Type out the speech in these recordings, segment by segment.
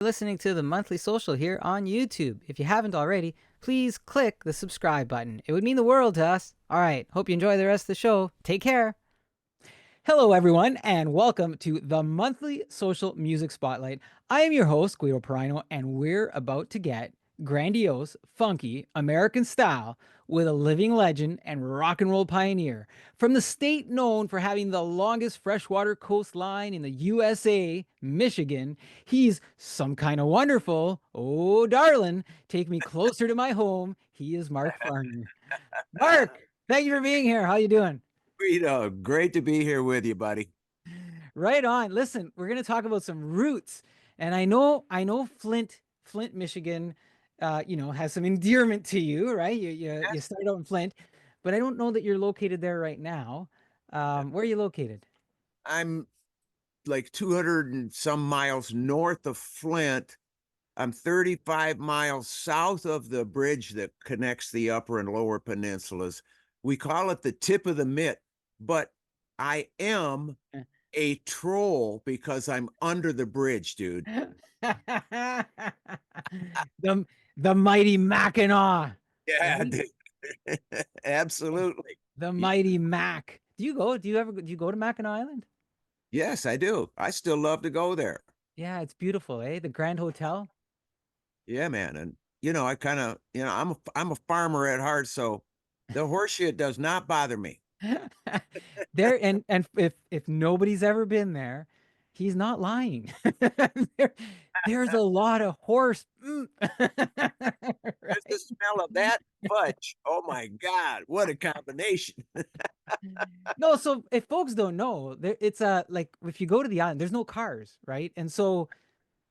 listening to the Monthly Social here on YouTube. If you haven't already, please click the subscribe button. It would mean the world to us. All right, hope you enjoy the rest of the show. Take care. Hello, everyone, and welcome to the Monthly Social Music Spotlight. I am your host, Guido Perino, and we're about to get grandiose, funky, American style with a living legend and rock and roll pioneer. From the state known for having the longest freshwater coastline in the USA, Michigan, he's some kind of wonderful. Oh, darling, take me closer to my home. He is Mark Farner. Mark, thank you for being here. How you doing? Guido, great to be here with you, buddy. Right on. Listen, we're gonna talk about some roots, and I know Flint, Michigan, has some endearment to you, right? You Yes. started out in Flint, but I don't know that you're located there right now. Where are you located? I'm like 200 and some miles north of Flint. I'm 35 miles south of the bridge that connects the upper and lower peninsulas. We call it the tip of the mitt, but I am a troll because I'm under the bridge, dude. the the mighty Mackinac, Yeah, right? dude. Absolutely. The mighty Mac. Do you go to Mackinac Island? Yes, I do. I still love to go there. Yeah, it's beautiful, eh? The Grand Hotel. Yeah, man. And I kind of, I'm a farmer at heart, so the horse shit does not bother me. There and if nobody's ever been there, he's not lying. There, there's a lot of horse. There's the Right? smell of that fudge. Oh my God, what a combination. No, so if folks don't know, it's like if you go to the island, there's no cars, right? And so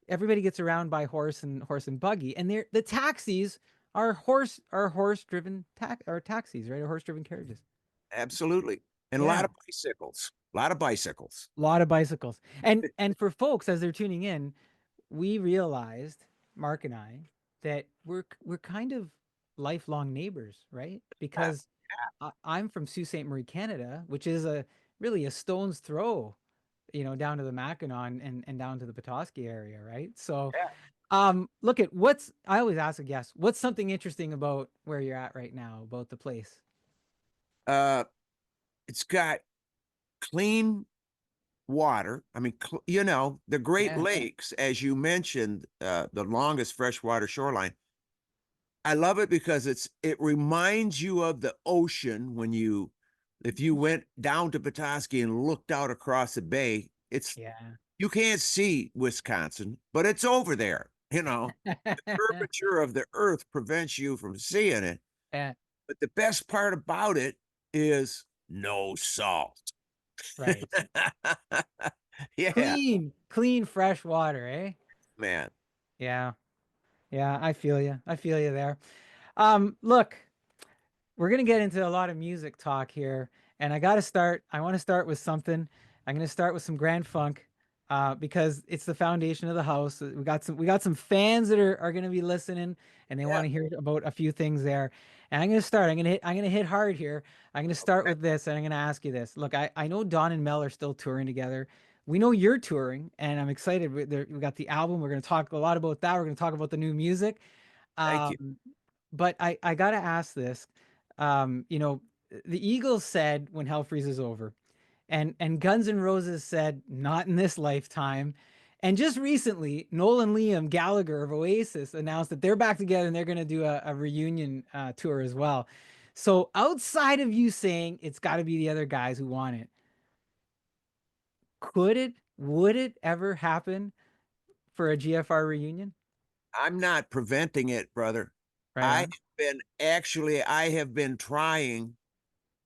everybody gets around by horse and buggy, and the taxis are horse driven taxis, right? Or horse driven carriages. Absolutely. And a lot Yeah. of bicycles. A lot of bicycles. A lot of bicycles. And for folks as they're tuning in, we realized, Mark and I, that we're kind of lifelong neighbors, right? Yeah, Because I'm from Sault Ste. Marie, Canada, which is a really a stone's throw, down to the Mackinac and down to the Petoskey area, right? So, yeah. look at what's I always ask a guest, what's something interesting about where you're at right now, about the place? Uh, it's got clean water. I mean, the Great Yeah, Lakes, as you mentioned, the longest freshwater shoreline. I love it because it reminds you of the ocean if you went down to Petoskey and looked out across the bay, yeah. you can't see Wisconsin, but it's over there. The curvature of the earth prevents you from seeing it. Yeah, But the best part about it is no salt. right. Yeah, Clean fresh water, eh? man. Yeah. Yeah, I feel you. I feel you there. Look, we're gonna get into a lot of music talk here, and I want to start with something. I'm gonna start with some Grand Funk, because it's the foundation of the house. We got some fans that are gonna be listening, and they Yeah. want to hear about a few things there. And I'm gonna hit hard here. I'm gonna start with this, and I'm gonna ask you this. Look, I know Don and Mel are still touring together. We know you're touring, and I'm excited. We got the album. We're gonna talk a lot about that. We're gonna talk about the new music. Thank you. Um, but I gotta ask this. You know, the Eagles said when hell freezes over, and Guns N' Roses said not in this lifetime. And just recently, Nolan Liam Gallagher of Oasis announced that they're back together and they're going to do a reunion tour as well. So outside of you saying it's got to be the other guys who want it, would it ever happen for a GFR reunion? I'm not preventing it, brother. Right on. I have been trying.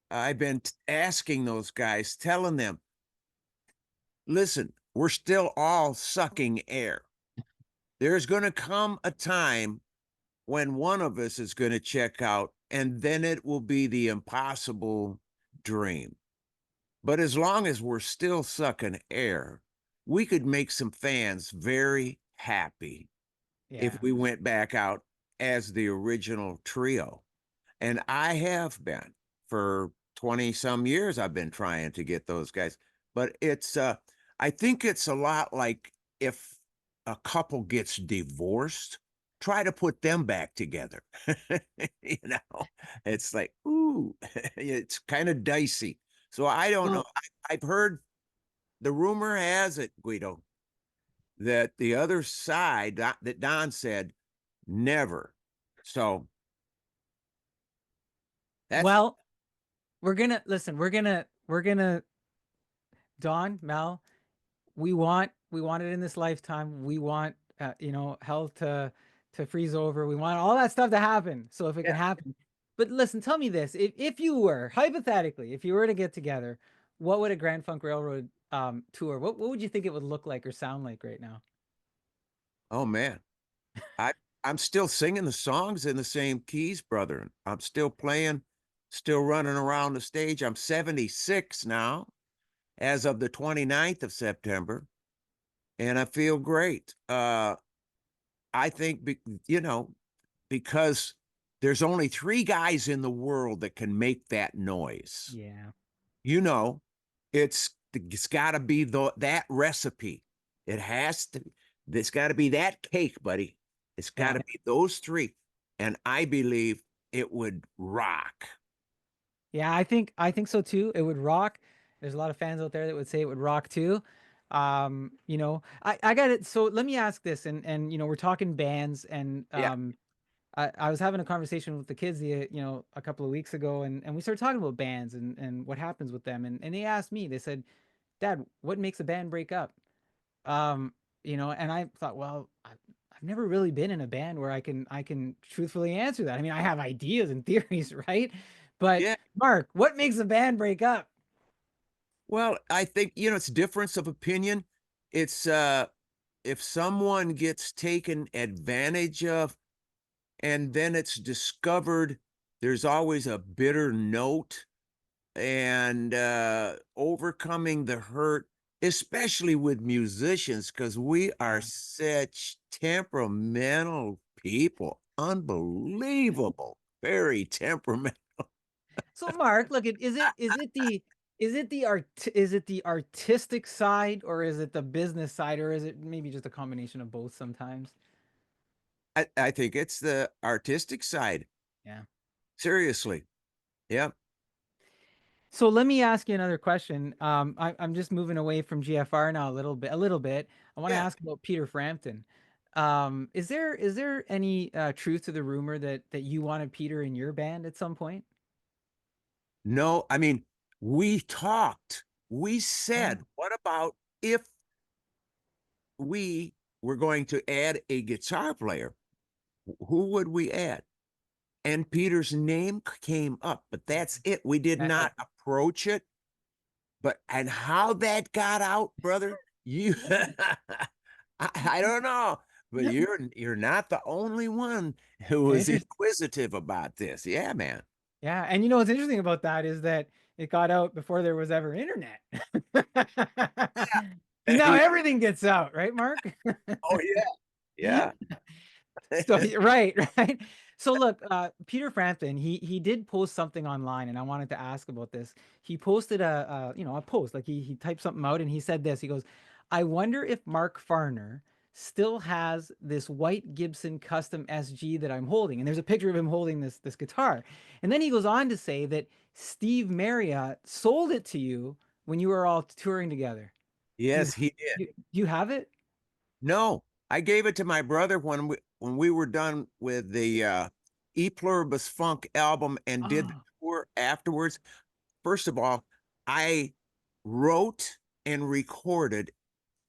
I've been asking those guys, telling them, listen, we're still all sucking air. There's going to come a time when one of us is going to check out, and then it will be the impossible dream. But as long as we're still sucking air, we could make some fans very happy if Yeah. we went back out as the original trio. And I have been for 20 some years. I've been trying to get those guys, but I think it's a lot like if a couple gets divorced, try to put them back together. You know, it's like, ooh, it's kind of dicey. So I don't know. Well, I've heard the rumor has it, Guido, that the other side that Don said never. So that's well, we're gonna listen. We're gonna Don, Mel. We want it in this lifetime. We want hell to freeze over. We want all that stuff to happen. So if it yeah. can happen, but listen, tell me this: if you were hypothetically, if you were to get together, what would a Grand Funk Railroad tour? What would you think it would look like or sound like right now? Oh man, I I'm still singing the songs in the same keys, brother. I'm still playing, still running around the stage. I'm 76 now, as of the 29th of September, and I feel great. I think you know because there's only three guys in the world that can make that noise. Yeah, You know, it's got to be that recipe. It has to. It's got to be that cake, buddy. It's got yeah. to be those three, and I believe it would rock. Yeah, I think so too. It would rock. There's a lot of fans out there that would say it would rock too. I got it. So let me ask this, and we're talking bands, and Yeah, I was having a conversation with the kids, a couple of weeks ago, and we started talking about bands and what happens with them, and they asked me. They said, "Dad, what makes a band break up?" Um, and I thought, well, I've never really been in a band where I can truthfully answer that. I mean, I have ideas and theories, right? But yeah. Mark, what makes a band break up? Well, I think it's difference of opinion. It's if someone gets taken advantage of and then it's discovered there's always a bitter note and overcoming the hurt, especially with musicians, because we are Yeah. such temperamental people. Unbelievable. Very temperamental. So Mark, look, is it the artistic side or is it the business side or is it maybe just a combination of both sometimes? I think it's the artistic side. Yeah. Seriously. Yeah. So let me ask you another question. I'm just moving away from GFR now a little bit. A little bit. I want to Yeah. ask about Peter Frampton. Is there any truth to the rumor that you wanted Peter in your band at some point? No, I mean, we talked. We Oh, said, what about if we were going to add a guitar player? Who would we add? And Peter's name came up, but that's it. We did that's it. not approach it. But and how that got out, brother, you I don't know, but you're not the only one who was Interesting. inquisitive about this. Yeah, man. Yeah, and what's interesting about that is that it got out before there was ever internet. Because now Yeah. everything gets out, right, Mark? Oh yeah, So yeah. right, right. So look, Peter Frampton, he did post something online, and I wanted to ask about this. He posted a post, like he typed something out, and he said this. He goes, "I wonder if Mark Farner still has this white Gibson Custom SG that I'm holding." And there's a picture of him holding this guitar. And then he goes on to say that Steve Marriott sold it to you when you were all touring together. Do you Yes, he did. do you have it? No, I gave it to my brother when we were done with the E Pluribus Funk album and did the Oh, tour afterwards. First of all, I wrote and recorded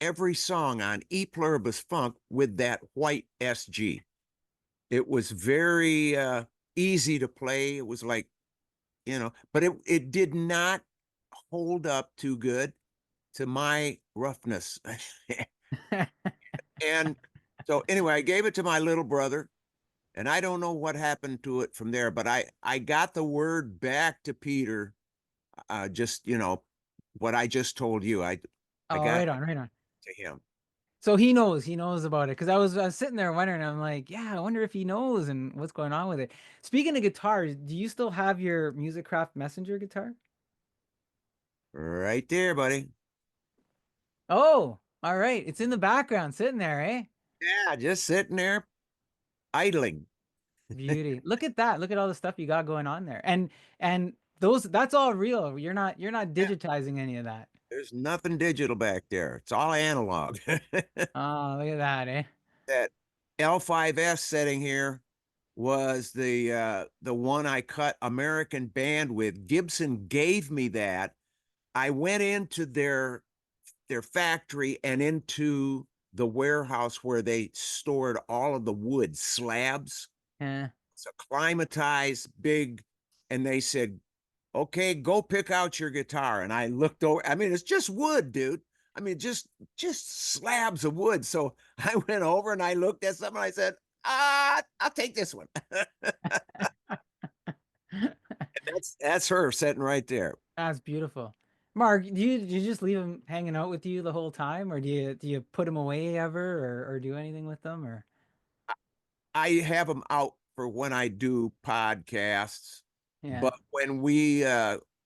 every song on E Pluribus Funk with that white SG. It was very easy to play. It was like, but it did not hold up too good to my roughness. And so anyway, I gave it to my little brother, and I don't know what happened to it from there, but I got the word back to Peter, just what I just told you. I oh, got right on, right on. to him. So he knows about it because I was sitting there wondering. I'm like, yeah, I wonder if he knows and what's going on with it. Speaking of guitars, do you still have your Musicraft Messenger guitar? Right there, buddy. Oh, All right, it's in the background, sitting there, eh? Yeah, just sitting there idling. Beauty. Look at that. Look at all the stuff you got going on there. And those that's all real. You're not Yeah, digitizing any of that. there's nothing digital back there. It's all analog. Oh, look at that, eh? That L5S setting here was the one I cut American Band with. Gibson gave me that. I went into their factory and into the warehouse where they stored all of the wood slabs. Yeah. It's a climatized big, and they said, "Okay, go pick out your guitar." And I looked over. I mean, it's just wood, dude. I mean, just slabs of wood. So I went over and I looked at something. And I said, I'll take this one." That's her sitting right there. That's beautiful. Mark, do you just leave them hanging out with you the whole time, or do you put them away ever, or do anything with them, or I have them out for when I do podcasts, yeah, but when we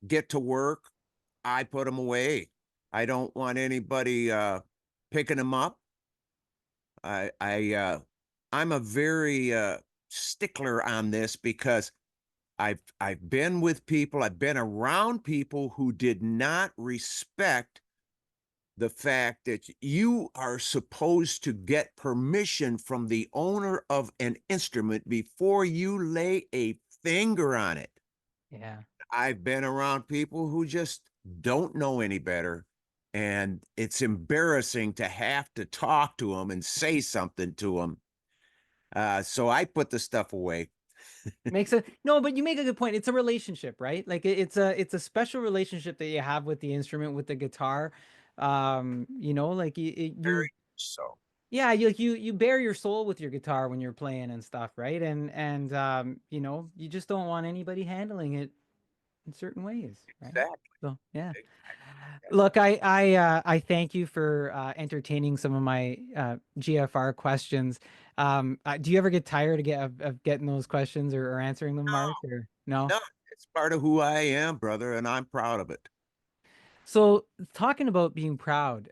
get to work, I put them away. I don't want anybody picking them up. I'm a very stickler on this because I've been with people, I've been around people who did not respect the fact that you are supposed to get permission from the owner of an instrument before you lay a finger on it. yeah. I've been around people who just don't know any better. And it's embarrassing to have to talk to them and say something to them. So I put the stuff away. Makes a no, but you make a good point. It's a relationship, right? Like it's a special relationship that you have with the instrument, with the guitar. Like you Very so. yeah, you bare your soul with your guitar when you're playing and stuff, right? And you just don't want anybody handling it in certain ways, right? Exactly. So yeah. Exactly. Look, I thank you for entertaining some of my GFR questions. Do you ever get tired of getting those questions or answering them, Mark? Or no? No, it's part of who I am, brother, and I'm proud of it. So talking about being proud,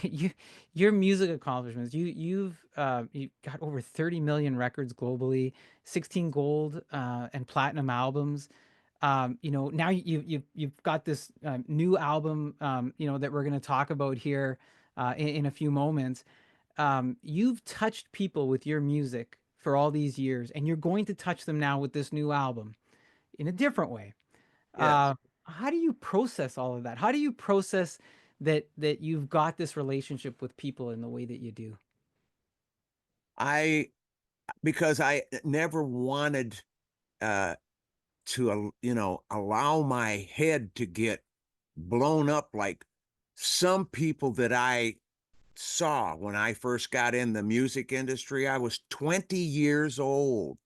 you your music accomplishments, you got over 30 million records globally, 16 gold and platinum albums. Now you've got this new album, that we're going to talk about here in a few moments. You've touched people with your music for all these years, and you're going to touch them now with this new album in a different way. Yes. Uh, how do you process all of that? How do you process that you've got this relationship with people in the way that you do? I because I never wanted uh to allow my head to get blown up like some people that I saw when I first got in the music industry. I was 20 years old.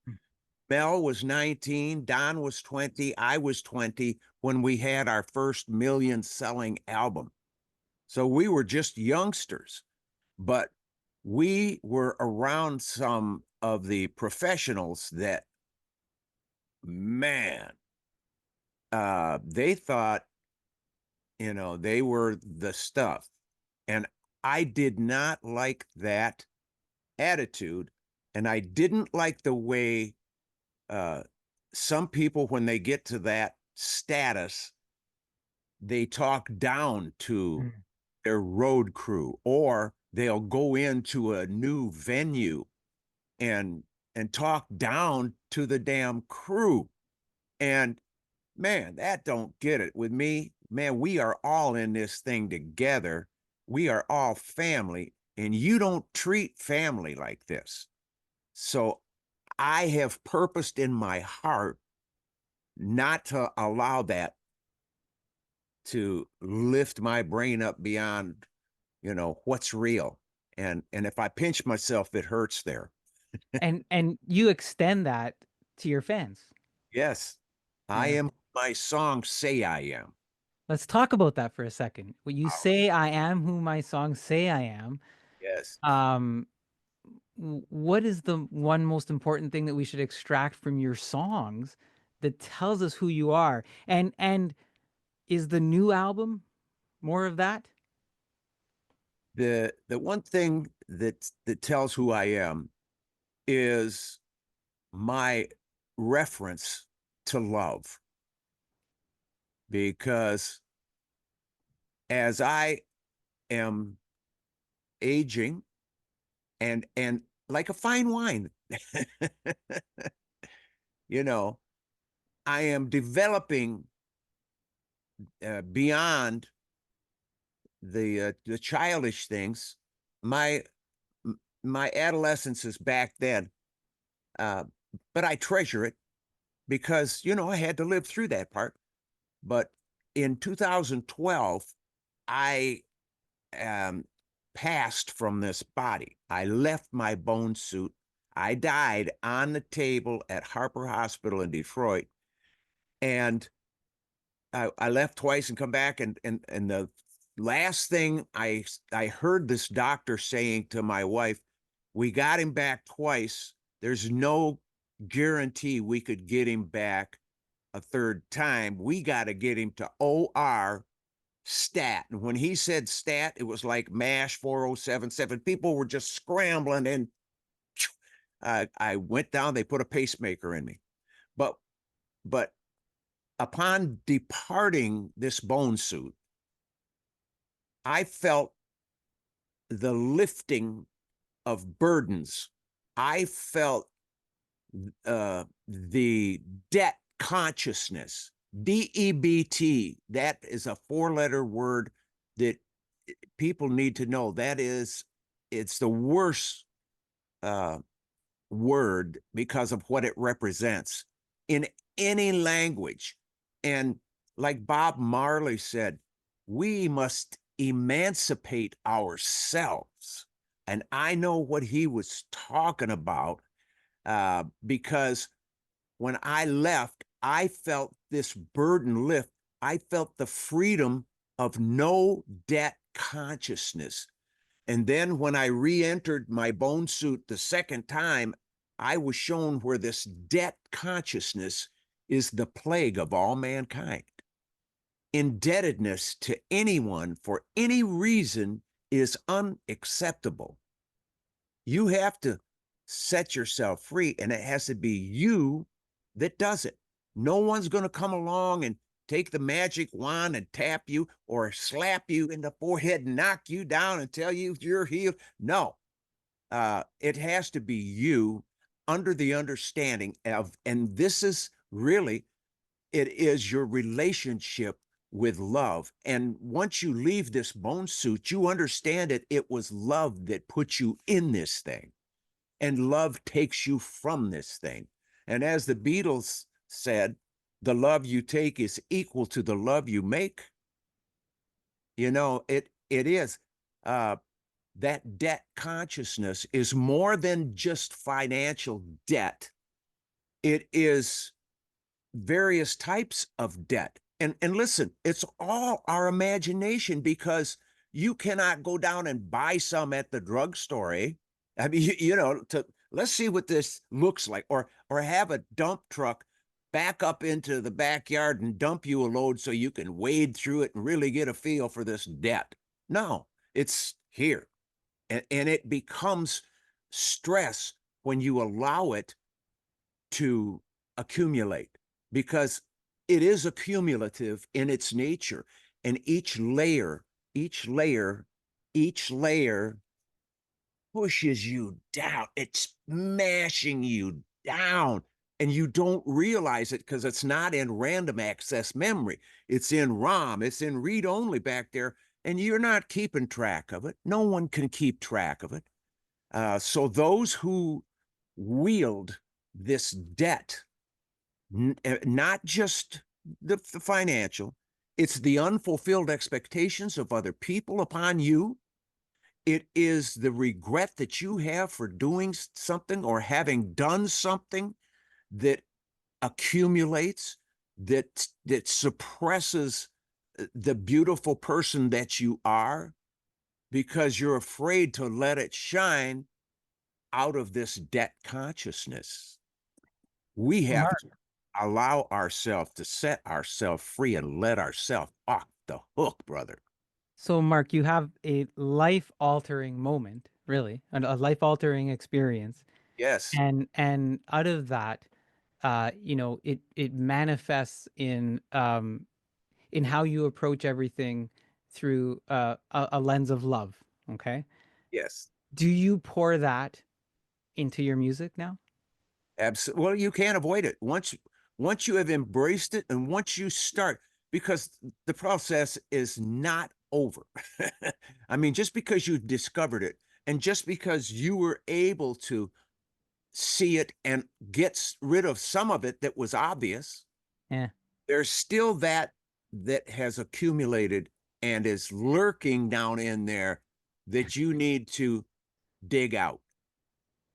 Mel was 19, Don was 20, I was 20 when we had our first million selling album. So we were just youngsters, but we were around some of the professionals that, man, they thought, they were the stuff. And I did not like that attitude. And I didn't like the way uh, some people, when they get to that status, they talk down to Mm. their road crew, or they'll go into a new venue and talk down to the damn crew. And man, that don't get it with me. Man, we are all in this thing together. We are all family, and you don't treat family like this. So I have purposed in my heart not to allow that to lift my brain up beyond, what's real. And if I pinch myself, it hurts there. And you extend that to your fans. Yes, I Yeah. am who my songs say I am. Let's talk about that for a second. When you All right. say I am who my songs say I am, Yes. um, what is the one most important thing that we should extract from your songs that tells us who you are? And is the new album more of that? The one thing that tells who I am is my reference to love, because as I am aging, and like a fine wine, you know, I am developing beyond the childish things. My my adolescence is back then, uh, but I treasure it because I had to live through that part. But in 2012, I um, passed from this body. I left my bone suit. I died on the table at Harper Hospital in Detroit, and I left twice and come back. And the last thing I heard this doctor saying to my wife, "We got him back twice. There's no guarantee we could get him back a third time. We got to get him to OR stat." And when he said stat, it was like MASH 4077. People were just scrambling, and I went down. They put a pacemaker in me. But upon departing this bone suit, I felt the lifting of burdens. I felt the debt consciousness, DEBT. That is a four-letter word that people need to know. It's the worst uh, word because of what it represents in any language. And like Bob Marley said, we must emancipate ourselves. And I know what he was talking about, because when I left, I felt this burden lift. I felt the freedom of no debt consciousness. And then when I re-entered my bone suit the second time, I was shown where this debt consciousness is the plague of all mankind. Indebtedness to anyone for any reason is unacceptable. You have to set yourself free, and it has to be you that does it. No one's going to come along and take the magic wand and tap you or slap you in the forehead and knock you down and tell you you're healed. No, it has to be you, under the understanding of, and this is really, it is your relationship with love. And once you leave this bone suit, you understand that it was love that put you in this thing, and love takes you from this thing. And as the Beatles said, the love you take is equal to the love you make. It is. That debt consciousness is more than just financial debt. It is various types of debt. And listen, it's all our imagination, because you cannot go down and buy some at the drugstore. Eh? I mean, let's see what this looks like, or have a dump truck back up into the backyard and dump you a load so you can wade through it and really get a feel for this debt. No, it's here. And it becomes stress when you allow it to accumulate, because it is accumulative in its nature. And each layer pushes you down. It's smashing you down. And you don't realize it because it's not in random access memory. It's in ROM, it's in read only back there. And you're not keeping track of it. No one can keep track of it. So those who wield this debt, not just the financial, it's the unfulfilled expectations of other people upon you. It is the regret that you have for doing something or having done something that accumulates, that suppresses the beautiful person that you are, because you're afraid to let it shine out of this debt consciousness. We have Mark, to allow ourselves to set ourselves free and let ourselves off the hook, brother. So, Mark, you have a life-altering moment, really, a life-altering experience, Yes, and out of that, it manifests in how you approach everything through a lens of love. Okay, yes. do you pour that into your music now? Absolutely. Well, you can't avoid it. Once you have embraced it and once you start, because the process is not over. I mean, just because you've discovered it and just because you were able to see it and get rid of some of it that was obvious, Yeah. there's still that has accumulated and is lurking down in there that you need to dig out.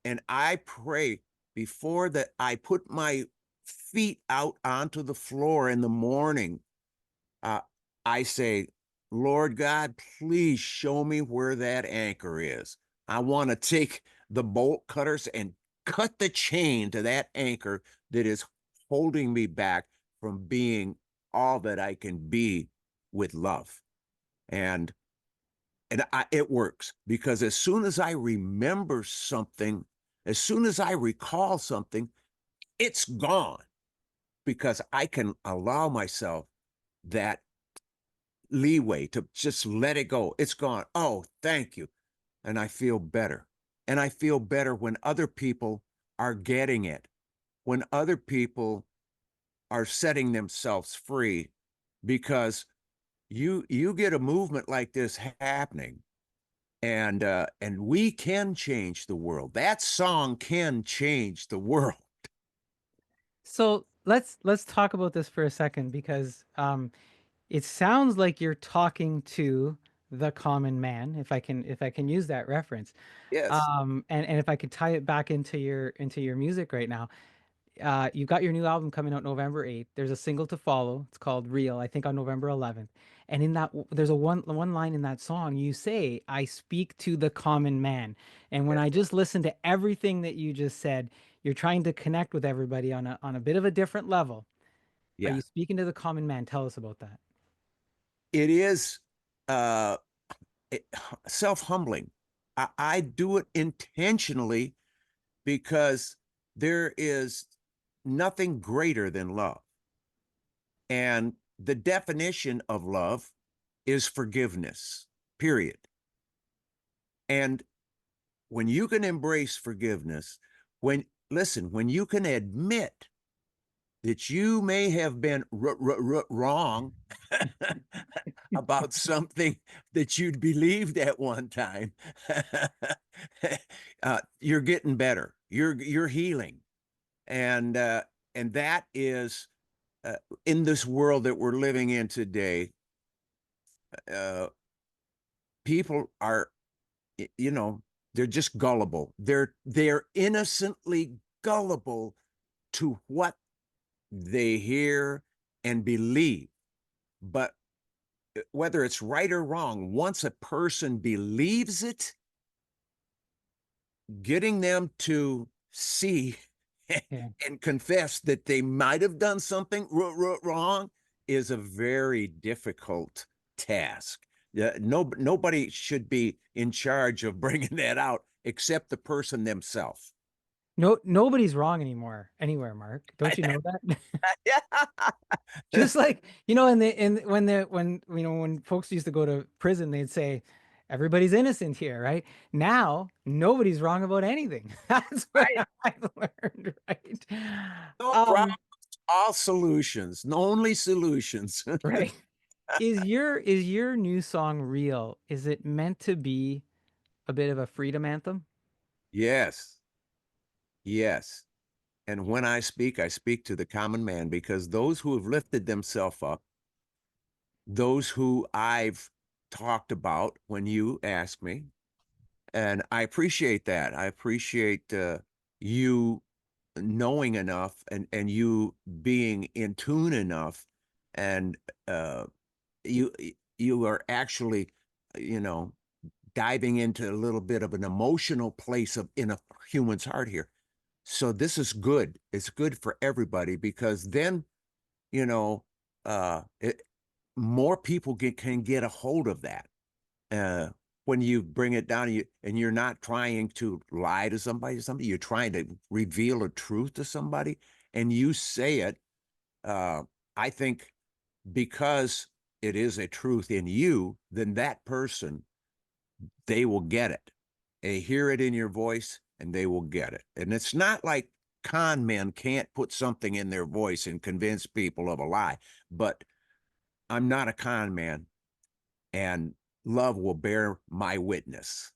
And I pray before that I put my feet out onto the floor in the morning. Uh, I say, Lord God, please show me where that anchor is. I want to take the bolt cutters and cut the chain to that anchor that is holding me back from being all that I can be with love. And it works because as soon as I remember something, as soon as I recall something, it's gone because I can allow myself that leeway to just let it go. It's gone. Oh, thank you. And I feel better. And I feel better when other people are getting it, when other people are setting themselves free, because you get a movement like this happening, and we can change the world. That song can change the world. So let's talk about this for a second because it sounds like you're talking to the common man, if I can use that reference. Yes. And if I could tie it back into your music right now, you've got your new album coming out November 8th. There's a single to follow. It's called Real, I think on November 11th. And in that, there's a one line in that song. You say, "I speak to the common man." And when Yes. I just listened to everything that you just said, you're trying to connect with everybody on a bit of a different level. Are Yeah. you speaking to the common man? Tell us about that. It is uh, self-humbling. I do it intentionally because there is nothing greater than love. And the definition of love is forgiveness, period. And when you can embrace forgiveness, when you can admit that you may have been wrong about something that you'd believed at one time, you're getting better. You're healing, and and that is uh, in this world that we're living in today. Uh, People are, you know, they're just gullible. They're innocently gullible to what they hear and believe. But whether it's right or wrong, once a person believes it, getting them to see Yeah. and confess that they might have done something wrong is a very difficult task. Nobody should be in charge of bringing that out except the person themselves. No, nobody's wrong anymore anywhere, Mark. Don't you know that? Yeah. Just like, when folks used to go to prison, they'd say, everybody's innocent here, right? Now, nobody's wrong about anything. That's what Right. I've learned, right? No Um, problems, all solutions, only solutions. right. Is your new song real? Is it meant to be a bit of a freedom anthem? Yes, yes. And when I speak to the common man because those who have lifted themselves up, those who I've talked about when you ask me, and I appreciate that. I appreciate you knowing enough and you being in tune enough, and uh, you you are actually, you know, diving into a little bit of an emotional place of in a human's heart here. So this is good. It's good for everybody because then, you know, it, more people can get a hold of that. uh, when you bring it down and you're not trying to lie to somebody, you're trying to reveal a truth to somebody, and you say it. I think because it is a truth in you, then that person, they will get it. They hear it in your voice and they will get it. And it's not like con men can't put something in their voice and convince people of a lie, but I'm not a con man, and love will bear my witness.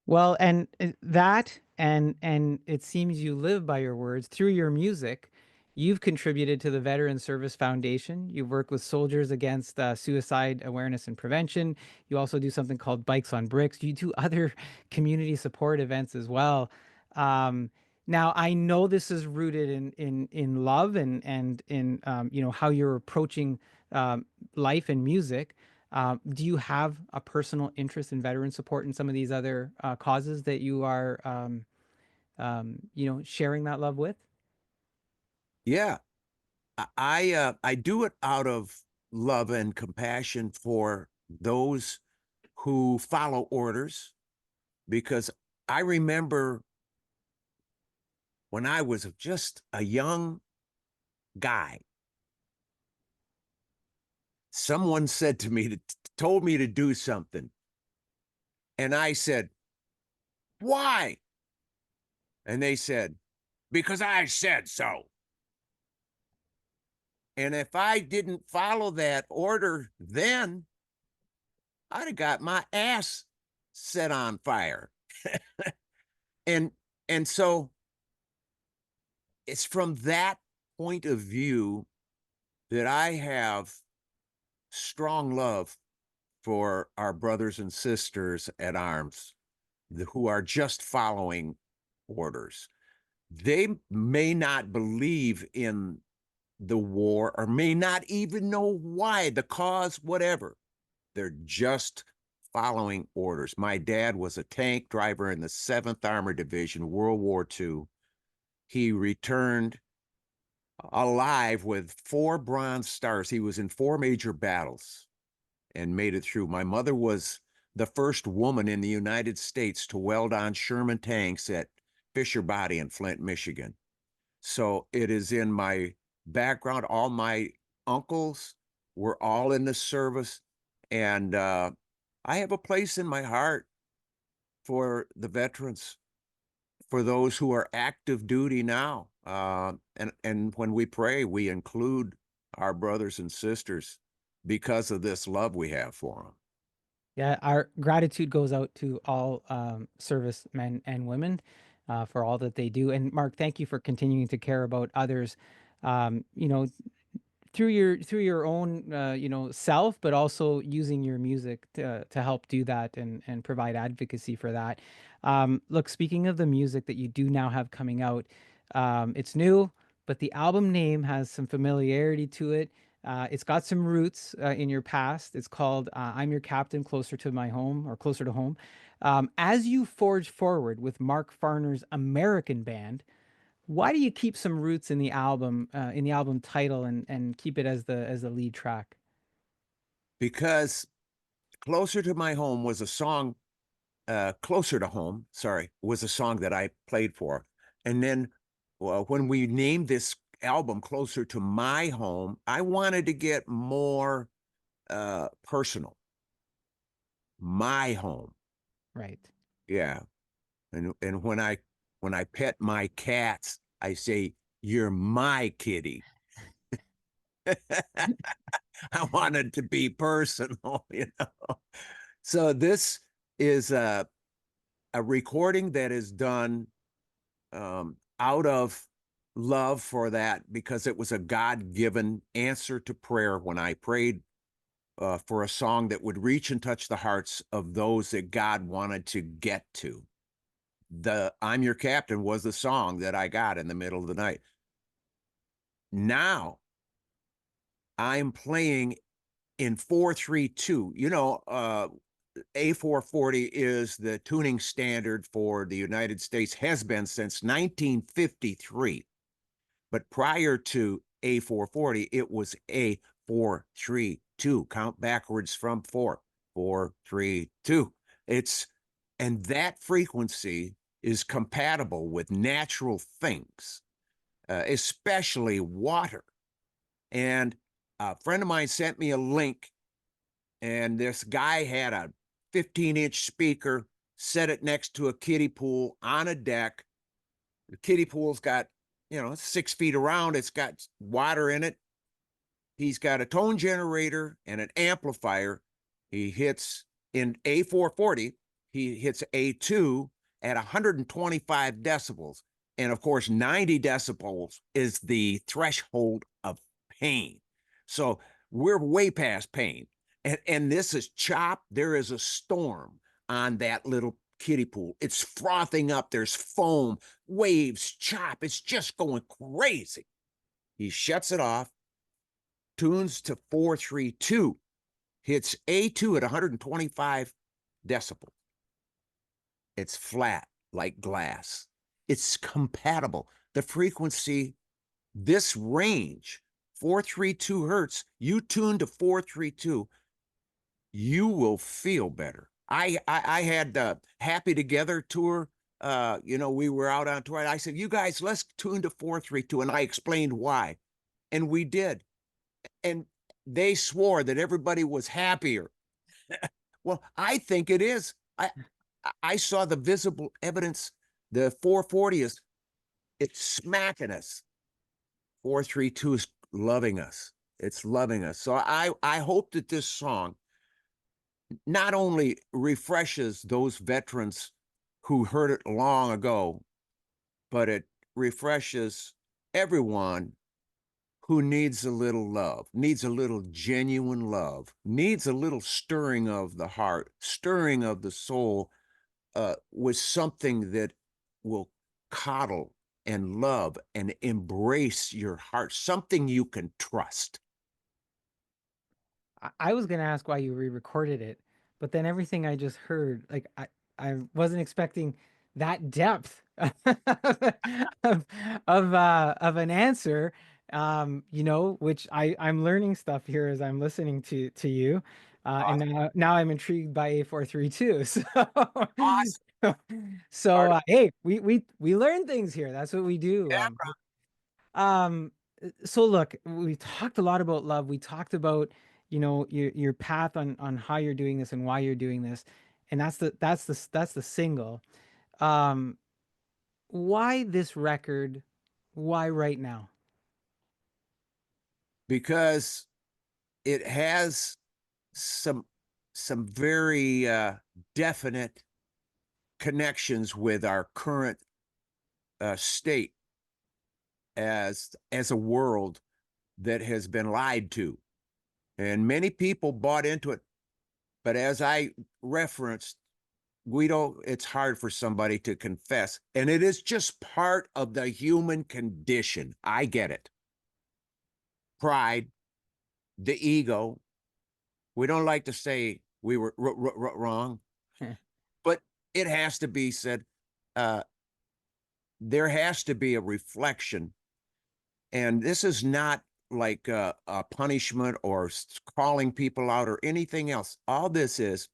Well, and that and it seems you live by your words through your music. You've contributed to the Veteran Service Foundation. You've worked with Soldiers Against Suicide Awareness and Prevention. You also do something called Bikes on Bricks. You do other community support events as well. Um, Now, I know this is rooted in love and in how you're approaching life and music. Do you have a personal interest in veteran support and some of these other causes that you are, sharing that love with? Yeah, I do it out of love and compassion for those who follow orders, because I remember when I was just a young guy, someone said to me, told me to do something, and I said, "Why?" And they said, "Because I said so." And if I didn't follow that order then, I'd have got my ass set on fire. and and so it's from that point of view that I have strong love for our brothers and sisters at arms who are just following orders. They may not believe in the war or may not even know why, the cause, whatever. They're just following orders. My dad was a tank driver in the 7th Armored Division, World War II. He returned alive with 4 Bronze Stars. He was in 4 major battles and made it through. My mother was the first woman in the United States to weld on Sherman tanks at Fisher Body in Flint, Michigan. So it is in my background. All my uncles were all in the service, and I have a place in my heart for the veterans, for those who are active duty now. And when we pray, we include our brothers and sisters because of this love we have for them. Yeah, our gratitude goes out to all service men and women for all that they do. And Mark, thank you for continuing to care about others. You know, through your own self, but also using your music to help do that and provide advocacy for that. Look, speaking of the music that you do now have coming out, it's new, but the album name has some familiarity to it. It's got some roots in your past. It's called "I'm Your Captain, Closer to My Home" or "Closer to Home." As you forge forward with Mark Farner's American band, why do you keep some roots in the album title and keep it as the lead track? Because Closer to My Home was a song, Closer to Home, sorry, was a song that I played for. And then when we named this album Closer to My Home, I wanted to get more personal. My home. Right. Yeah. And when I pet my cats, I say, "You're my kitty." I wanted to be personal, So this is a recording that is done out of love for that, because it was a God-given answer to prayer when I prayed for a song that would reach and touch the hearts of those that God wanted to get to. The "I'm Your Captain" was the song that I got in the middle of the night. Now I'm playing in 4/3/2. A440 is the tuning standard for the United States, has been since 1953. But prior to A440, it was A4/3/2. Count backwards from 4. 4, 3, 2. And that frequency is compatible with natural things, especially water. And a friend of mine sent me a link, and this guy had a 15-inch speaker, set it next to a kiddie pool on a deck. The kiddie pool's got, 6 feet around. It's got water in it. He's got a tone generator and an amplifier. He hits in A440, he hits A2 at 125 decibels. And of course, 90 decibels is the threshold of pain. So we're way past pain. And this is chop. There is a storm on that little kiddie pool. It's frothing up. There's foam, waves, chop. It's just going crazy. He shuts it off, tunes to 432, hits A2 at 125 decibels. It's flat like glass. It's compatible. The frequency, this range, 432 hertz, you tune to 432, you will feel better. I had the Happy Together tour. We were out on tour. I said, you guys, let's tune to 432. And I explained why. And we did. And they swore that everybody was happier. Well, I think it is. I saw the visible evidence. The 440 it's smacking us. 432 is loving us. It's loving us. So I hope that this song not only refreshes those veterans who heard it long ago, but it refreshes everyone who needs a little love, needs a little genuine love, needs a little stirring of the heart, stirring of the soul, with something that will coddle and love and embrace your heart, something you can trust. I was gonna ask why you re-recorded it, but then everything I just heard, like I wasn't expecting that depth of of an answer. Which I'm learning stuff here as I'm listening to you. And Awesome. now I'm intrigued by A432. Awesome. Hey, we learn things here. That's what we do. Um, so look, we talked a lot about love. We talked about, your path on how you're doing this and why you're doing this. And that's the single. Um, why this record? Why right now? Because it has some very definite connections with our current state as a world that has been lied to, and many people bought into it. But as I referenced, it's hard for somebody to confess, and it is just part of the human condition. I get it. Pride, the ego. We don't like to say we were wrong, but it has to be said. Uh, there has to be a reflection. And this is not like a punishment or calling people out or anything else. All this is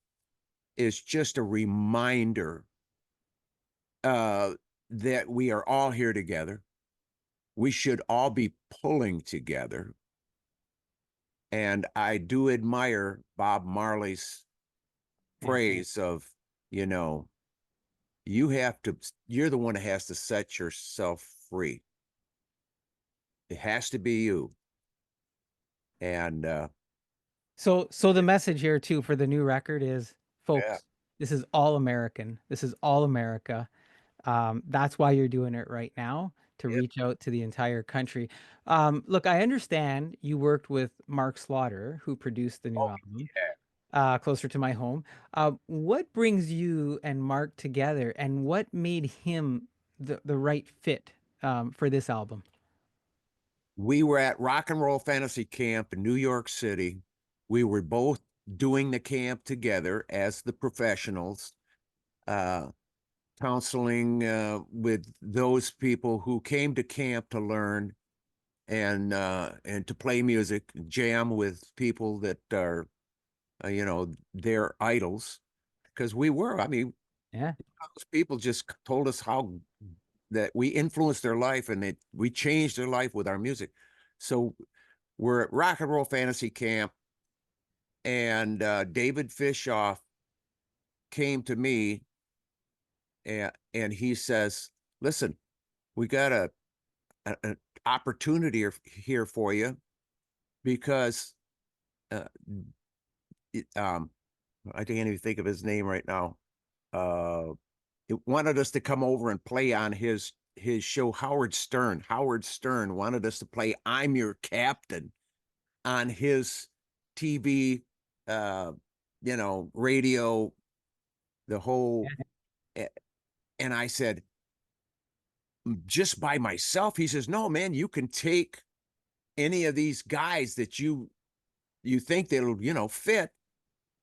just a reminder uh, that we are all here together. We should all be pulling together. And I do admire Bob Marley's phrase of, you know, you're the one that has to set yourself free. It has to be you. And So the message here too for the new record is, yeah, folks, this is all American. This is all America. That's why you're doing it right now, to it, reach out to the entire country. Look, I understand you worked with Mark Slaughter, who produced the new oh, album, yeah. Closer to My Home. What brings you and Mark together, and what made him the right fit for this album? We were at Rock and Roll Fantasy Camp in New York City. We were both doing the camp together as the professionals, uh, counseling with those people who came to camp to learn and to play music, jam with people that are their idols, because we were. I mean, Yeah. those people just told us how that we influenced their life, and we changed their life with our music. So we're at Rock and Roll Fantasy Camp, and David Fishoff came to me, and he says, "Listen, we got an opportunity here for you, because uh, I can't even think of his name right now. Uh, it wanted us to come over and play on his show. Howard Stern wanted us to play "I'm Your Captain" on his TV, radio, the whole. And I said, just by myself? He says, no, man, you can take any of these guys that you think they'll fit.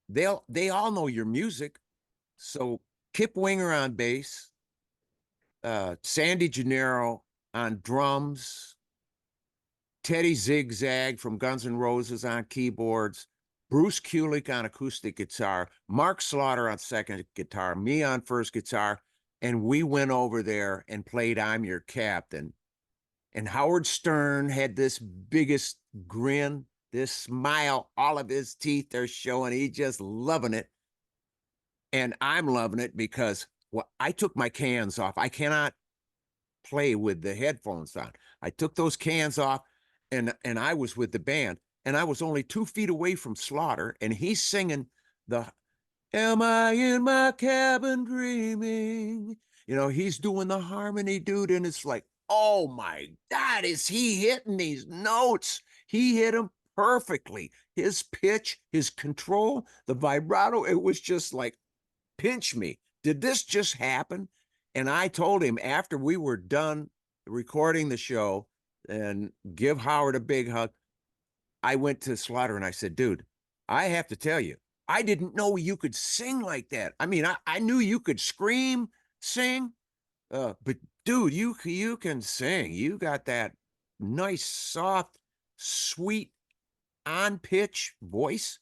They all know your music. So Kip Winger on bass, Sandy Gennaro on drums, Teddy Zigzag from Guns N' Roses on keyboards, Bruce Kulick on acoustic guitar, Mark Slaughter on second guitar, me on first guitar, and we went over there and played "I'm Your Captain." And Howard Stern had this biggest grin, this smile, all of his teeth are showing. He just loving it. And I'm loving it because, well, I took my cans off. I cannot play with the headphones on. I took those cans off, and I was with the band, and I was only 2 feet away from Slaughter, and he's singing the "Am I in my cabin dreaming?" He's doing the harmony, dude, and it's like, oh my God, is he hitting these notes? He hit them perfectly. His pitch, his control, the vibrato, it was just like, pinch me. Did this just happen? And I told him after we were done recording the show, and give Howard a big hug, I went to Slaughter and I said, dude, I have to tell you, I didn't know you could sing like that. I mean, I knew you could scream, sing, but dude, you can sing. You got that nice, soft, sweet, on pitch voice.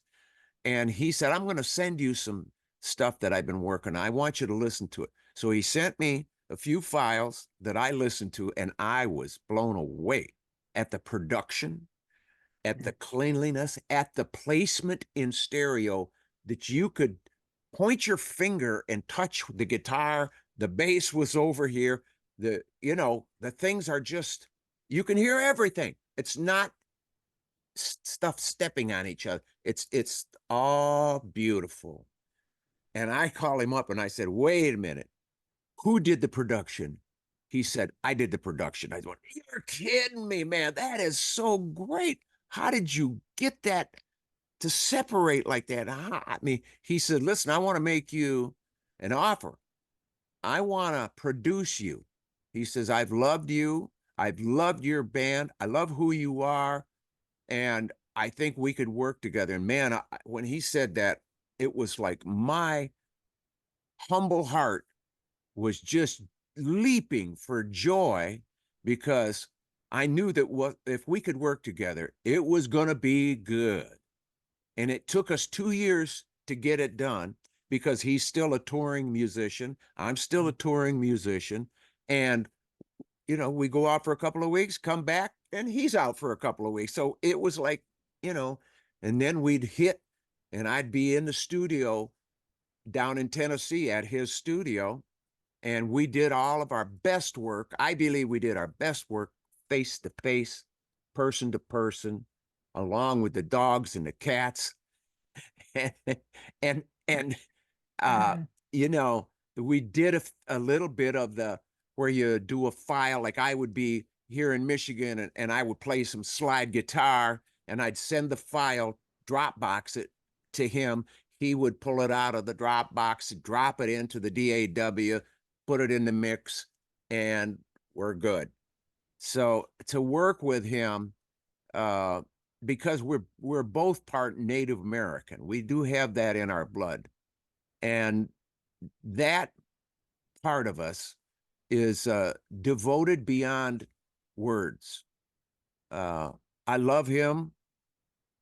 And he said, I'm going to send you some stuff that I've been working on. I want you to listen to it. So he sent me a few files that I listened to, and I was blown away at the production, at the cleanliness, at the placement in stereo, that you could point your finger and touch the guitar. The bass was over here. The things are just, you can hear everything. It's not stuff stepping on each other. It's all beautiful. And I call him up and I said, wait a minute, who did the production? He said, I did the production. I went, you're kidding me, man. That is so great. How did you get that to separate like that? I mean, he said, listen, I want to make you an offer. I want to produce you. He says, I've loved you. I've loved your band. I love who you are. And I think we could work together. And man, when he said that, it was like my humble heart was just leaping for joy, because I knew that if we could work together, it was going to be good. And it took us 2 years to get it done, because he's still a touring musician. I'm still a touring musician. And, we go out for a couple of weeks, come back, and he's out for a couple of weeks. So it was like, and then we'd hit, and I'd be in the studio down in Tennessee at his studio, and we did all of our best work. I believe we did our best work face to face, person to person, along with the dogs and the cats. and uh you know we did a little bit of the where you do a file, like I would be here in Michigan, and I would play some slide guitar, and I'd send the file, Dropbox it to him. He would pull it out of the Dropbox, drop it into the DAW, put it in the mix, and we're good. So to work with him, uh because we're both part Native American, we do have that in our blood, and that part of us is devoted beyond words. Uh, I love him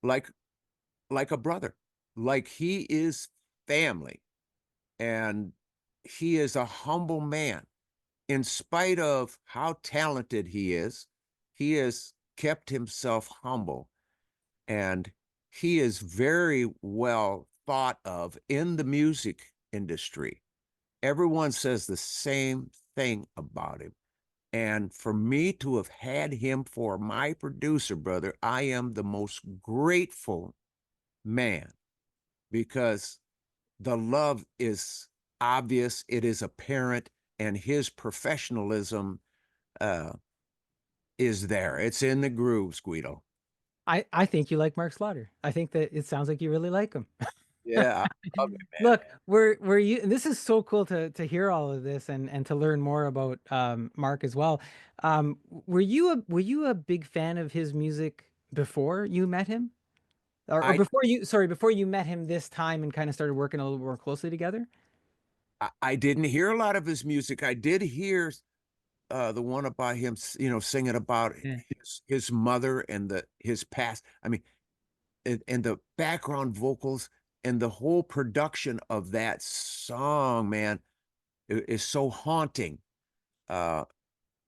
like like a brother. like he is family, and he is a humble man. In spite of how talented he has kept himself humble, and he is very well thought of in the music industry. Everyone says the same thing about him. And for me to have had him for my producer, brother, I am the most grateful man, because the love is obvious, it is apparent, and his professionalism uh, is there. It's in the grooves, Guido. I think you like Mark Slaughter. I think that it sounds like you really like him. Yeah, I love it, man. Look, were you and this is so cool to hear all of this and to learn more about Mark as well. Were you a big fan of his music before you met him? Or I, before you met him this time and kind of started working a little more closely together? I didn't hear a lot of his music. I did hear the one about him, singing about Yeah. his mother and his past. I mean, and the background vocals and the whole production of that song, man, is so haunting. Uh,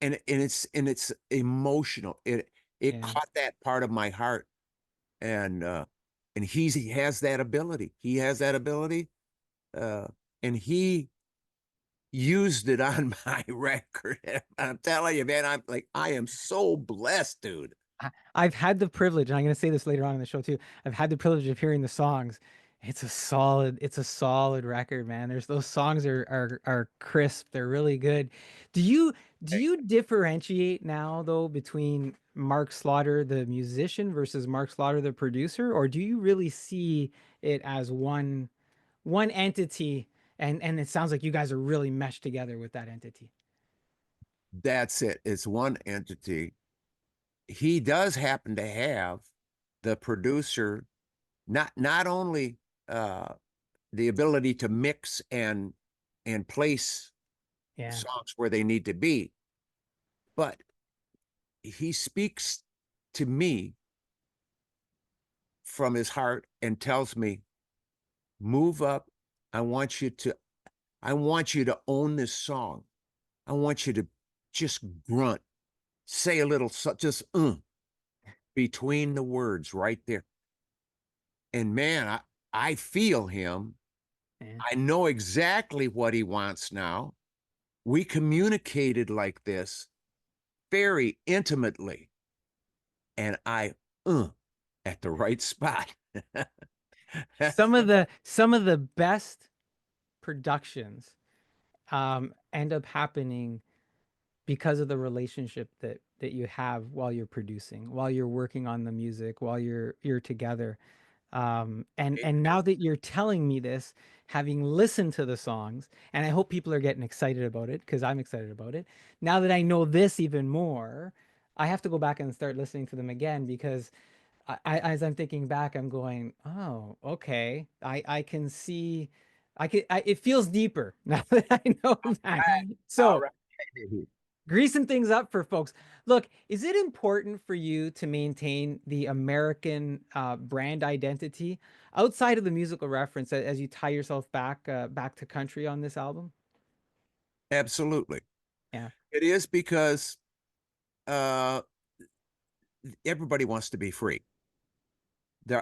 and it's emotional. It Yeah. caught that part of my heart, and he has that ability. He has that ability, uh, and he used it on my record. I'm telling you, man, I am so blessed, dude. I've had the privilege, and I'm going to say this later on in the show too. I've had the privilege of hearing the songs. It's a solid record, man. There's those songs are crisp. They're really good. Do you do you differentiate now though between Mark Slaughter the musician versus Mark Slaughter the producer, or do you really see it as one entity? And it sounds like you guys are really meshed together with that entity. That's it. It's one entity. He does happen to have the producer, not only uh, the ability to mix and place Yeah. songs where they need to be, but he speaks to me from his heart and tells me, "Move up. I want you to I want you to own this song. I want you to just grunt, say a little, just between the words right there." And man, I feel him. Yeah. I know exactly what he wants now. We communicated like this very intimately, and I uh, at the right spot. Some of the best productions end up happening because of the relationship that you have while you're producing, while you're working on the music, while you're together. And now that you're telling me this, having listened to the songs, and I hope people are getting excited about it because I'm excited about it. Now that I know this even more, I have to go back and start listening to them again because as I'm thinking back, I'm going, oh, okay. I can see, it feels deeper now that I know that. All So right. greasing things up for folks. Look, is it important for you to maintain the American brand identity outside of the musical reference as you tie yourself back to country on this album? Absolutely. Yeah, It is because uh, everybody wants to be free.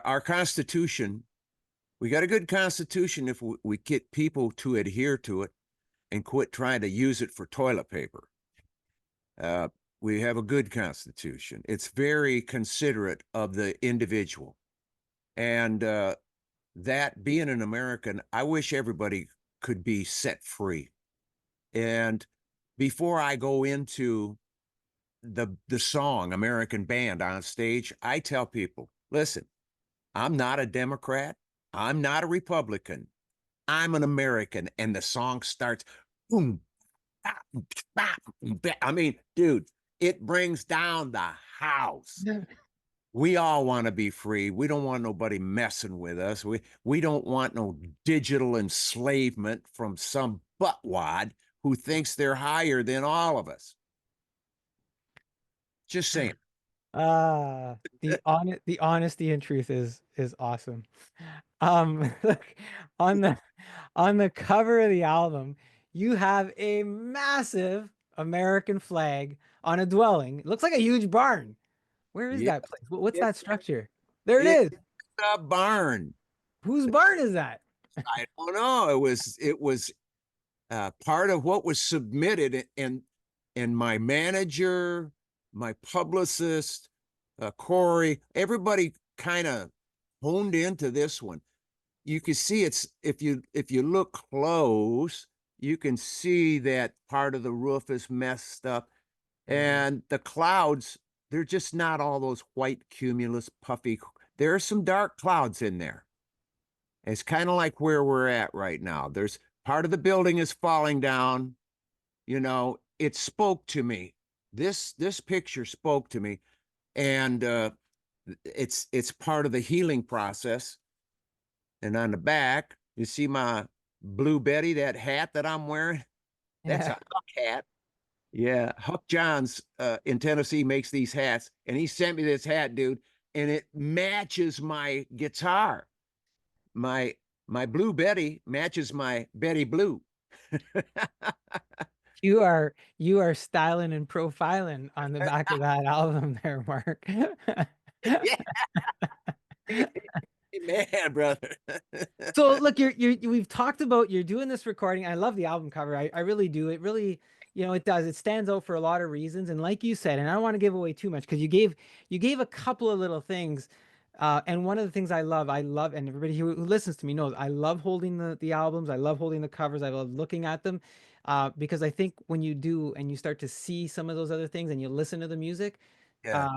Our Constitution, we got a good Constitution if we get people to adhere to it and quit trying to use it for toilet paper. Uh, we have a good Constitution. It's very considerate of the individual. And that being an American, I wish everybody could be set free. And before I go into the song American Band on stage, I tell people, listen, I'm not a Democrat. I'm not a Republican. I'm an American. And the song starts, boom, bop, bop, bop. I mean, dude, it brings down the house. We all want to be free. We don't want nobody messing with us. We don't want no digital enslavement from some buttwad who thinks they're higher than all of us. Just saying. The honesty and truth is awesome. Look, on the cover of the album, you have a massive American flag on a dwelling. It looks like a huge barn. Where is Yeah, that place? What's it, that structure? There it it's is. a barn. Whose barn is that? I don't know. It was part of what was submitted, and my manager, my publicist, Corey, everybody kind of honed into this one. You can see it's if you look close, you can see that part of the roof is messed up, Mhm. and the clouds, they're just not all those white cumulus puffy. There are some dark clouds in there. It's kind of like where we're at right now. There's part of the building is falling down. It spoke to me. This picture spoke to me, and it's part of the healing process. And on the back, you see my Blue Betty, that hat that I'm wearing. That's a Yeah. Huck hat. Yeah, Huck Johns in Tennessee makes these hats, and he sent me this hat, dude, and it matches my guitar. My my Blue Betty matches my Betty Blue. You are styling and profiling on the back of that album there, Mark. Yeah, man, brother. So look, we've talked about you're doing this recording. I love the album cover. I really do. It really, it does. It stands out for a lot of reasons. And like you said, and I don't want to give away too much because you gave a couple of little things. And one of the things I love, and everybody who listens to me knows, I love holding the albums. I love holding the covers. I love looking at them. Because I think when you do and you start to see some of those other things and you listen to the music, Yeah,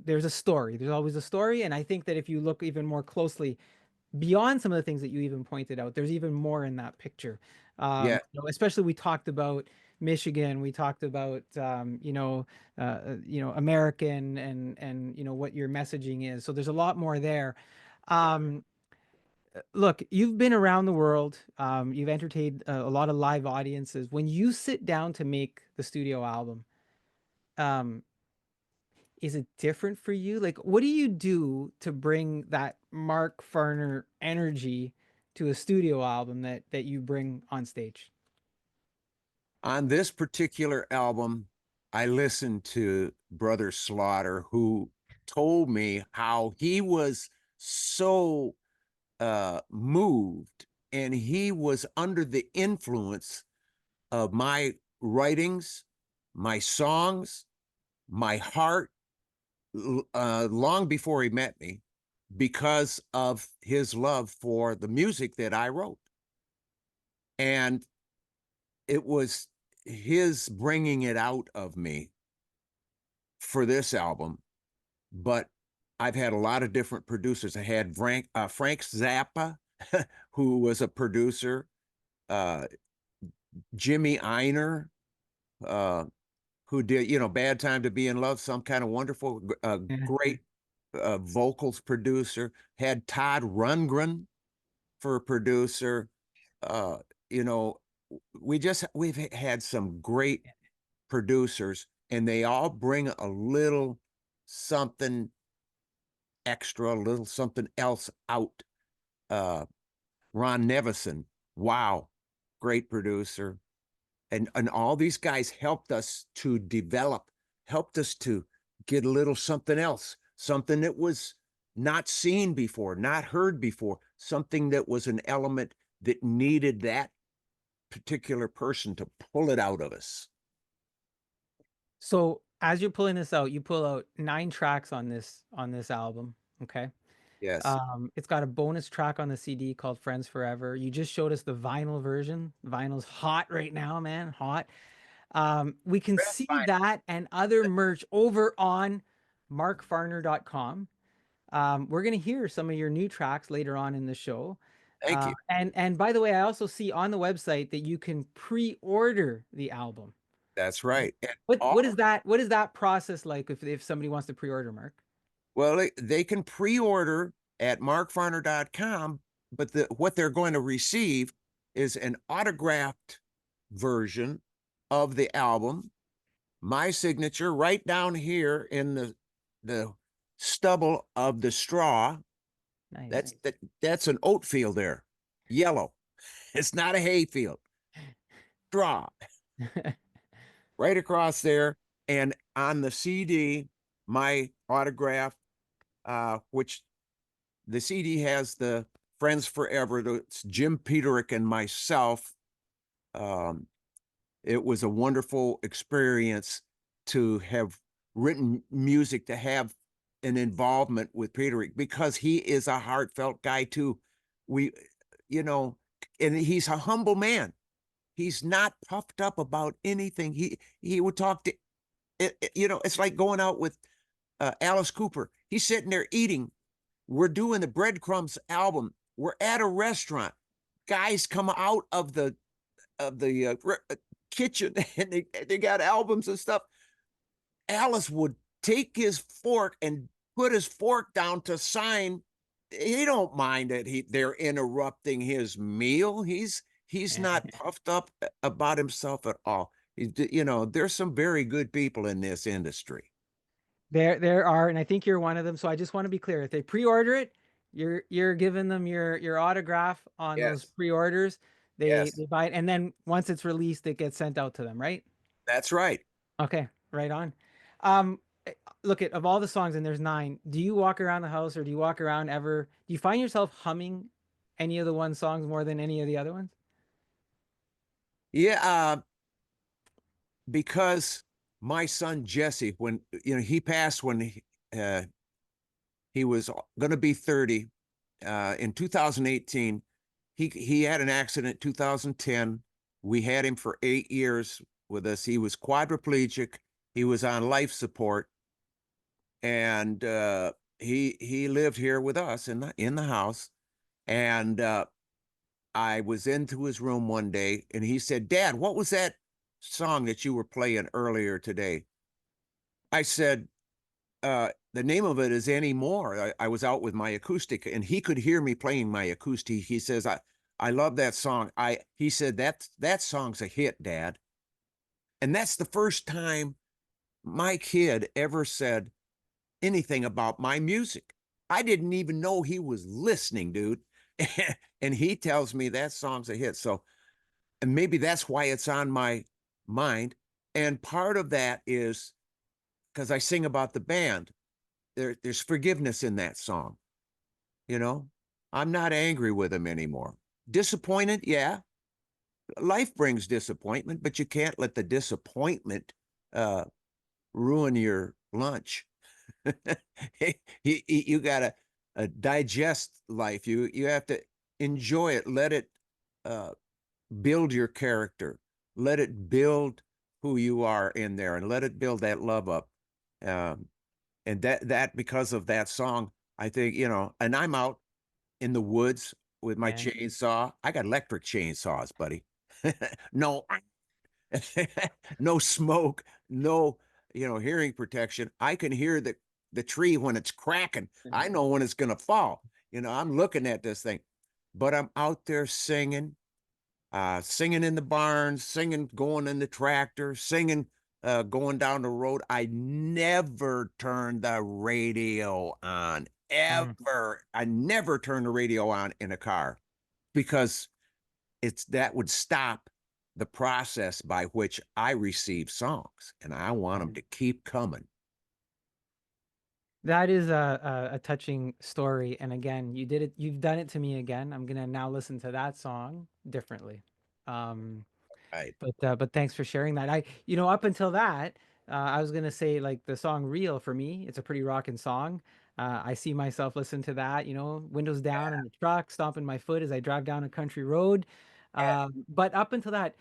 there's a story. There's always a story. And I think that if you look even more closely, beyond some of the things that you even pointed out, there's even more in that picture. yeah, Especially we talked about Michigan, we talked about American and what your messaging is. So there's a lot more there. Um, Look, you've been around the world. You've entertained a lot of live audiences. When you sit down to make the studio album, um, is it different for you? Like, what do you do to bring that Mark Farner energy to a studio album that you bring on stage? on this particular album, I listened to Brother Slaughter, who told me how he was so moved, and he was under the influence of my writings, my songs, my heart, long before he met me, because of his love for the music that I wrote. And it was his bringing it out of me for this album. But I've had a lot of different producers. I had Frank Zappa, who was a producer, uh, Jimmy Einer, uh, who did, Bad Time to Be in Love, some kind of wonderful, Yeah. great vocals producer. Had Todd Rundgren for a producer. Uh, you know, we've had some great producers, and they all bring a little something extra, a little something else out. Uh, Ron Nevison, wow, great producer. And all these guys helped us to develop, helped us to get a little something else, something that was not seen before, not heard before, something that was an element that needed that particular person to pull it out of us. So as you're pulling this out, you pull out 9 tracks on this album. Okay. Yes. It's got a bonus track on the CD called Friends Forever. You just showed us the vinyl version. Vinyl's hot right now, man. Hot. We can see Fine. that and other merch over on markfarner.com. We're gonna hear some of your new tracks later on in the show. Thank you. And by the way, I also see on the website that you can pre-order the album. That's right. And What is that process like if somebody wants to pre-order, Mark? well, they can pre-order at markfarner.com, but what they're going to receive is an autographed version of the album, my signature right down here in the the stubble of the straw. Nice. That's an oat field there, yellow. It's not a hay field. Straw right across there, and on the CD, my autograph, which the CD has the Friends Forever. It's Jim Peterick and myself. Um, it was a wonderful experience to have written music, to have an involvement with Peterick, because he is a heartfelt guy too. We, you know, and he's a humble man. He's not puffed up about anything. He would talk to, it's like going out with Alice Cooper. He's sitting there eating. We're doing the Breadcrumbs album. We're at a restaurant. Guys come out of the kitchen and they got albums and stuff. Alice would take his fork and put his fork down to sign. He don't mind that they're interrupting his meal. He's not puffed up about himself at all. There's some very good people in this industry. There are, and I think you're one of them. So I just want to be clear. If they pre-order it, you're giving them your autograph on those Yes, pre-orders. yes, They buy it, and then once it's released, it gets sent out to them, right? that's right. Okay, right on. Um, Look at of all the songs, and there's 9. Do you walk around the house, or do you walk around ever? Do you find yourself humming any of the one songs more than any of the other ones? Yeah, because my son Jesse, when he passed when he was going to be 30 in 2018. He had an accident in 2010. We had him for 8 years with us. He was quadriplegic. He was on life support, and he lived here with us in the house. And I was into his room one day, and he said, "Dad, what was that song that you were playing earlier today?" I said, the name of it is Anymore. I was out with my acoustic, and he could hear me playing my acoustic. He says, I love that song. He said, that song's a hit, Dad. And that's the first time my kid ever said anything about my music. I didn't even know he was listening, dude. And he tells me that song's a hit. So, and maybe that's why it's on my mind. And part of that is because I sing about the band. There's forgiveness in that song. You know, I'm not angry with him anymore. Disappointed, yeah. Life brings disappointment, but you can't let the disappointment uh, ruin your lunch. You gotta digest life. You have to enjoy it. Let it uh, build your character. Let it build who you are in there, and let it build that love up. Um, and that because of that song, I think, and I'm out in the woods with my Yeah. chainsaw. I got electric chainsaws, buddy. No, no smoke, no, hearing protection. I can hear the tree when it's cracking. I know when it's gonna fall. I'm looking at this thing, but I'm out there singing, singing in the barns, singing going in the tractor, singing going down the road. I never turned the radio on, Mm. ever. I never turned the radio on in a car, because that would stop the process by which I receive songs, and I want them to keep coming. That is a touching story, and again, you did it. You've done it to me again. I'm gonna now listen to that song differently. Um, Right. but thanks for sharing that. Up until that, I was gonna say like the song "Real" for me. It's a pretty rocking song. I see myself listen to that. Windows down in the truck, stomping my foot as I drive down a country road. Yeah. But up until that,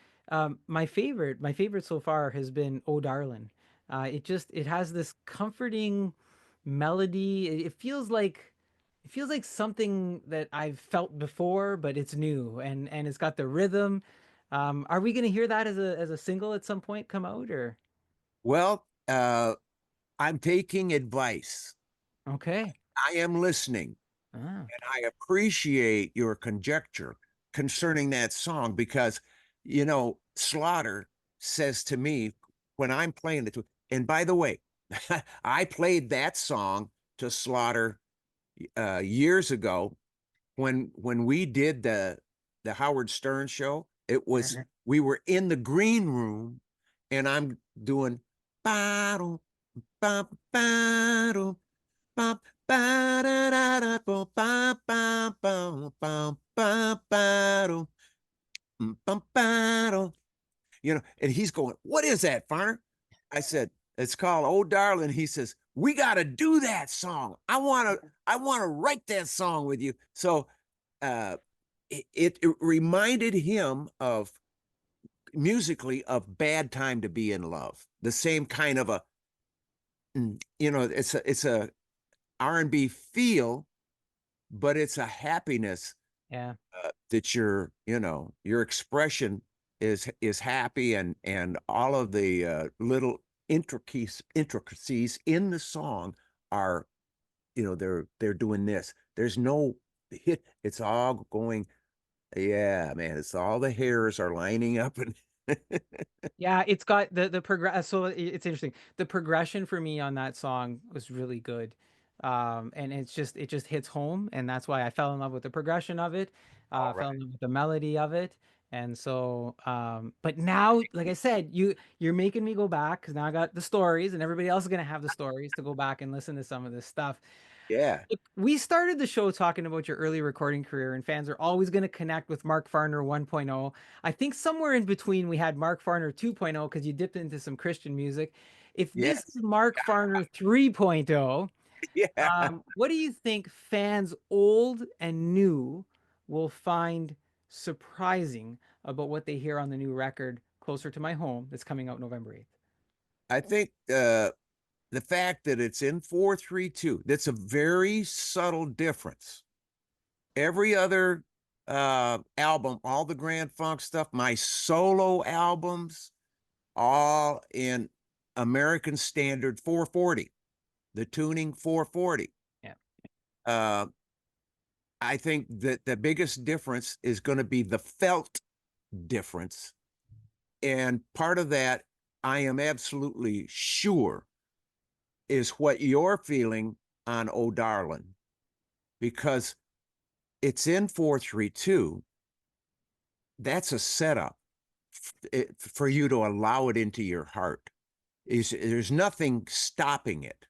my favorite so far has been "Oh Darlin'." It has this comforting melody. It feels like something that I've felt before, but it's new and it's got the rhythm. Are we gonna hear that as a single at some point come out or? Well, I'm taking advice. Okay. I am listening, Ah, and I appreciate your conjecture concerning that song, because, Slaughter says to me when I'm playing it. And by the way, I played that song to Slaughter years ago when we did the Howard Stern show. It was we were in the green room, and I'm doing bottle bum bottle bum ba da da da bum bum bum bum bum bottle bum bottle. And he's going, "What is that, Farner?" I said, "It's called Oh Darling." He says, "We got to do that song. I want to write that song with you." So uh, it reminded him of musically of Bad Time to Be in Love. The same kind of a, it's a R&B feel, but it's a happiness Yeah. that your expression is happy, and all of the little intricacies in the song are, they're doing this. There's no hit. It's all going, yeah, man. It's all the hairs are lining up, and Yeah, it's got the progress. So it's interesting. The progression for me on that song was really good, and it just hits home, and that's why I fell in love with the progression of it. all Fell in right. love with the melody of it, and so. But now, like I said, you're making me go back because now I got the stories, and everybody else is gonna have the stories to go back and listen to some of this stuff. Yeah. Look, we started the show talking about your early recording career, and fans are always going to connect with Mark Farner 1.0. I think somewhere in between we had Mark Farner 2.0 because you dipped into some Christian music. If this Yes. is Mark Farner 3.0, Yeah. what do you think fans old and new will find surprising about what they hear on the new record, Closer to My Home, that's coming out November 8th? I think the fact that it's in 4/3/2, that's a very subtle difference. Every other album, all the Grand Funk stuff, my solo albums, all in American Standard 440, the tuning 440. Yeah. Uh, I think that the biggest difference is going to be the felt difference. And part of that, I am absolutely sure, is what you're feeling on Oh Darling, because it's in 4/3/2. That's a setup for you to allow it into your heart. There's nothing stopping it.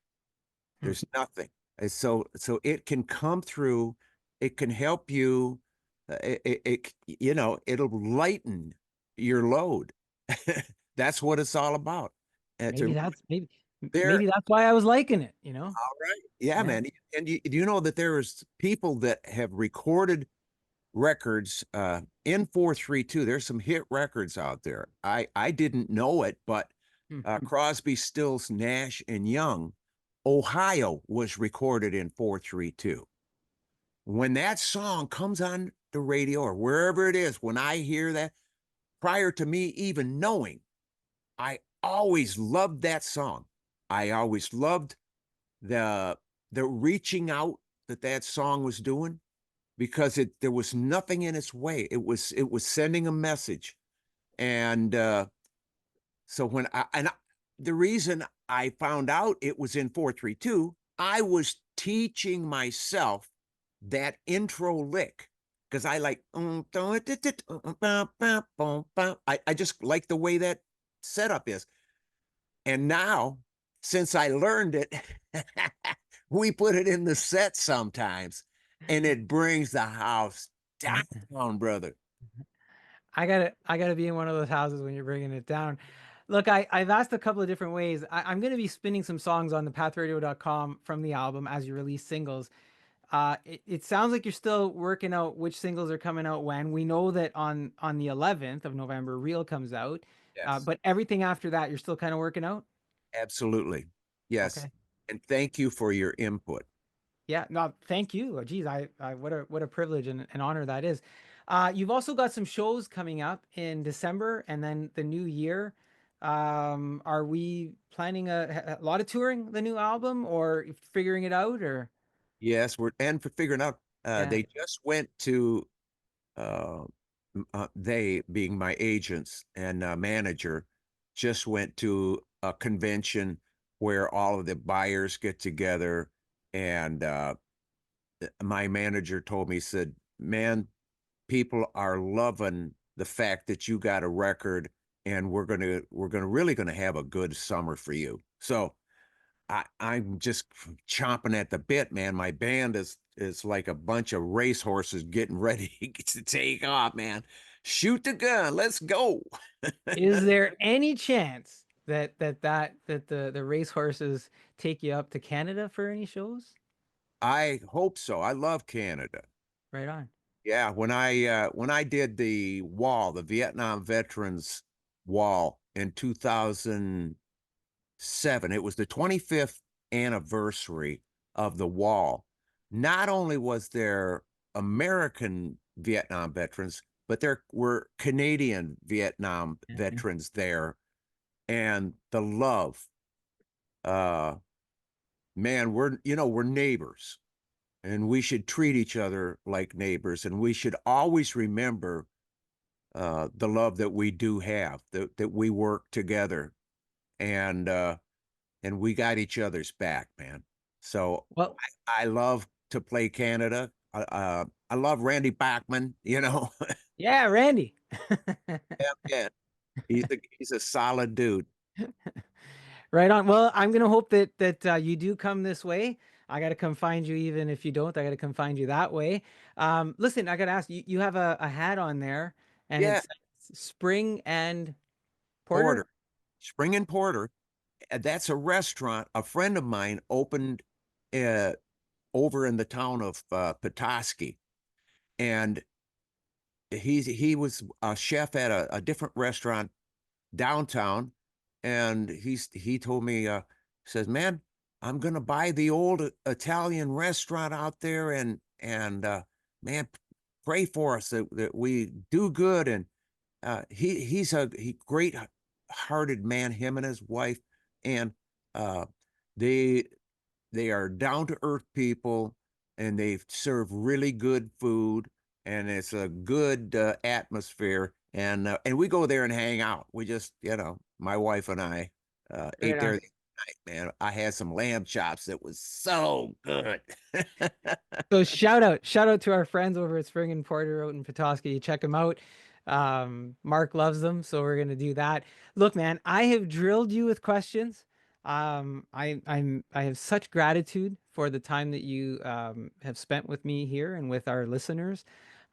Hmm. There's nothing. So it can come through. It can help you. It'll lighten your load. That's what it's all about. And Maybe to that's maybe there, maybe that's why I was liking it, you know? all right, yeah, Yeah. man. And you know that there's people that have recorded records in 4/3/2. There's some hit records out there. I didn't know it, but Crosby, Stills, Nash, and Young, Ohio was recorded in 4/3/2. When that song comes on the radio or wherever it is, when I hear that, prior to me even knowing, I always loved that song. I always loved the the reaching out that song was doing, because there was nothing in its way. It was sending a message. And so the reason I found out it was in 4/3/2, I was teaching myself that intro lick, because I like I just like the way that setup is. And now, since I learned it, we put it in the set sometimes, and it brings the house down, brother. I gotta be in one of those houses when you're bringing it down. Look, I've asked a couple of different ways. I'm gonna be spinning some songs on the pathradio.com from the album as you release singles. It sounds like you're still working out which singles are coming out when. We know that on the 11th of November, Real comes out. Yes, But everything after that, you're still kind of working out. absolutely. Yes. Okay. And thank you for your input. Yeah, no, thank you. Geez, I what a privilege and an honor that is. You've also got some shows coming up in December and then the new year. Are we planning a lot of touring the new album or figuring it out or Yes, and for figuring out, yeah, they just went to, uh, they being my agents and manager, just went to a convention where all of the buyers get together. And my manager told me, he said, man, people are loving the fact that you got a record, and we're gonna really gonna have a good summer for you. So I'm just chomping at the bit, man. My band is like a bunch of racehorses getting ready to take off, man. Shoot the gun, let's go. Is there any chance that the racehorses take you up to Canada for any shows? I hope so. I love Canada. Right on. Yeah, when I did the wall, the Vietnam Veterans Wall in 2007, it was the 25th anniversary of the wall. Not only was there American Vietnam veterans, but there were Canadian Vietnam Yeah. veterans there, and the love. Uh, man, we're neighbors, and we should treat each other like neighbors, and we should always remember the love that we do have, that we work together, and we got each other's back, man. So Well, I love to play Canada. I love Randy Bachman. yeah, Randy. Yeah, man. He's a solid dude. Right on. Well, I'm gonna hope that you do come this way. I gotta come find you, even if you don't. I gotta come find you that way. Listen, I gotta ask you. You have a hat on there, and Yeah, it's Spring and Porter. Porter, Spring and Porter. That's a restaurant a friend of mine opened uh, over in the town of Petoskey, and he was a chef at a different restaurant downtown, and he told me, says, man, I'm gonna buy the old Italian restaurant out there, and man, pray for us that we do good. And he's a great hearted man, him and his wife, and uh they they are down to earth people, and they serve really good food, and it's a good atmosphere. And we go there and hang out. We just, my wife and I Right ate there on. the other night, man. I had some lamb chops that was so good. So shout out to our friends over at Spring and Porter out in Petoskey. Check them out. Mark loves them, so we're gonna do that. Look, man, I have drilled you with questions. I have such gratitude for the time that you have spent with me here and with our listeners.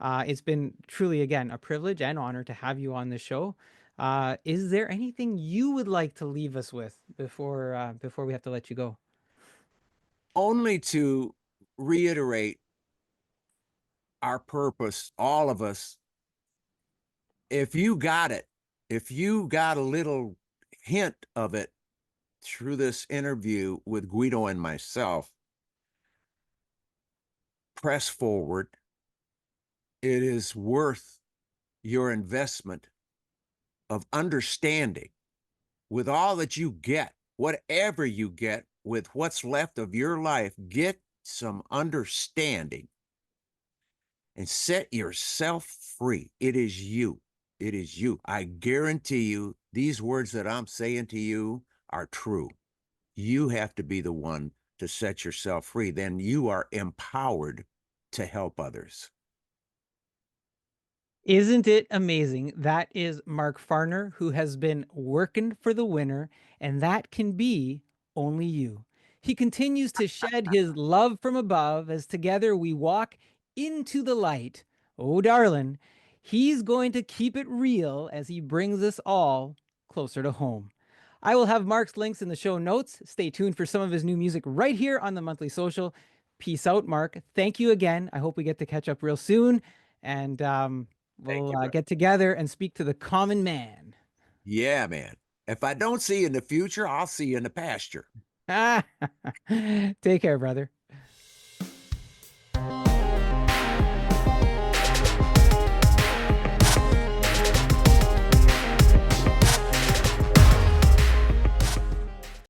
It's been truly, again, a privilege and honor to have you on the show. Is there anything you would like to leave us with before we have to let you go? Only to reiterate our purpose, all of us. If you got it, if you got a little hint of it through this interview with Guido and myself, press forward. It is worth your investment of understanding. With all that you get, whatever you get, with what's left of your life, get some understanding and set yourself free. It is you. It is you. I guarantee you, these words that I'm saying to you are true. You have to be the one to set yourself free. Then you are empowered to help others. Isn't it amazing? That is Mark Farner, who has been working for the winner, and that can be only you. He continues to shed his love from above as together we walk into the light. Oh, darling, he's going to keep it real as he brings us all closer to home. I will have Mark's links in the show notes. Stay tuned for some of his new music right here on the Monthly Social. Peace out, Mark. Thank you again. I hope we get to catch up real soon. And Thank we'll you, brother. get together and speak to the common man. Yeah, man. If I don't see you in the future, I'll see you in the pasture. Take care, brother.